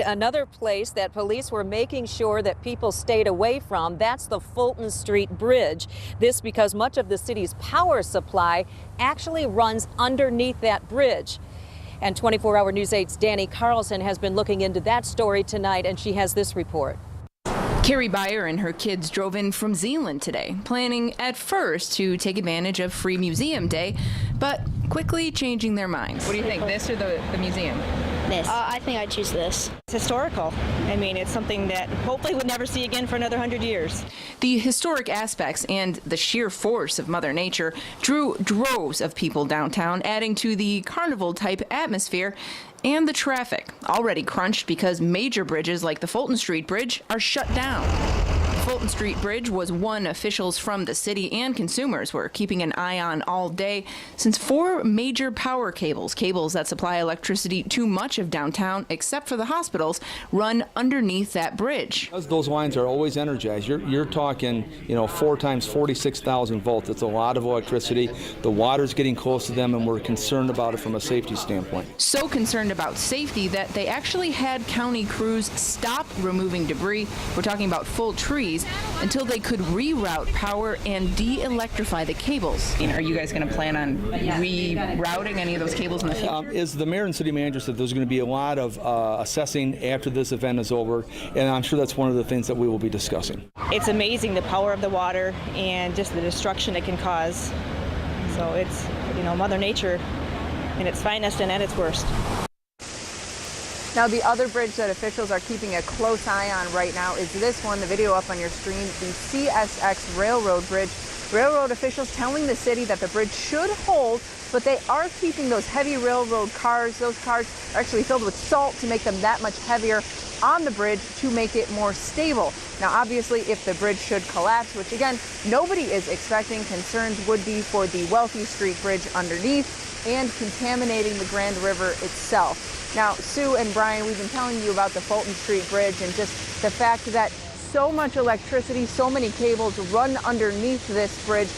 Another place that police were making sure that people stayed away from, that's the Fulton Street Bridge. This because much of the city's power supply actually runs underneath that bridge. And 24-hour News 8's Danny Carlson has been looking into that story tonight, and she has this report. Carrie Beyer and her kids drove in from Zeeland today, planning at first to take advantage of Free Museum Day, but quickly changing their minds. What do you think, this or the museum? This. I think I'd choose this. It's historical. I mean, it's something that hopefully we'll never see again for another 100 years. The historic aspects and the sheer force of Mother Nature drew droves of people downtown, adding to the carnival-type atmosphere and the traffic, already crunched because major bridges like the Fulton Street Bridge are shut down. The Fulton Street Bridge was one officials from the city and consumers were keeping an eye on all day, since 4 major power cables that supply electricity to much of downtown except for the hospitals, run underneath that bridge. Because those lines are always energized, you're talking, 4 times 46,000 volts. It's a lot of electricity. The water's getting close to them, and we're concerned about it from a safety standpoint. So concerned about safety that they actually had county crews stop removing debris, we're talking about full trees, until they could reroute power and de-electrify the cables. Are you guys going to plan on rerouting any of those cables in the future? As the mayor and city manager said, there's going to be a lot of assessing after this event is over, and I'm sure that's one of the things that we will be discussing. It's amazing the power of the water and just the destruction it can cause. So it's, Mother Nature in its finest and at its worst. Now, the other bridge that officials are keeping a close eye on right now is this one, the video up on your screen, the CSX Railroad Bridge. Railroad officials telling the city that the bridge should hold, but they are keeping those heavy railroad cars. Those cars are actually filled with salt to make them that much heavier on the bridge to make it more stable. Now, obviously, if the bridge should collapse, which again, nobody is expecting, concerns would be for the Wealthy Street Bridge underneath and contaminating the Grand River itself. Now, Sue and Brian, we've been telling you about the Fulton Street Bridge and just the fact that so much electricity, so many cables run underneath this bridge.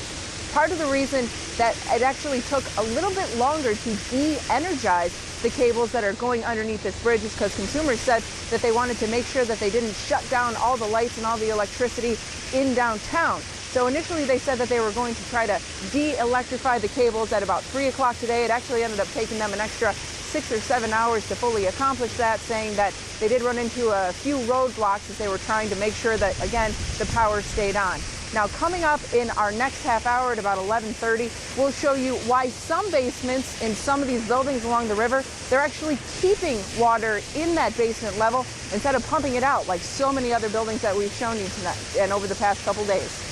Part of the reason that it actually took a little bit longer to de-energize the cables that are going underneath this bridge is because consumers said that they wanted to make sure that they didn't shut down all the lights and all the electricity in downtown. So initially they said that they were going to try to de-electrify the cables at about 3 o'clock today. It actually ended up taking them an extra 6 or 7 hours to fully accomplish that, saying that they did run into a few roadblocks as they were trying to make sure that, again, the power stayed on. Now, coming up in our next half hour at about 11:30, we'll show you why some basements in some of these buildings along the river, they're actually keeping water in that basement level instead of pumping it out like so many other buildings that we've shown you tonight and over the past couple days.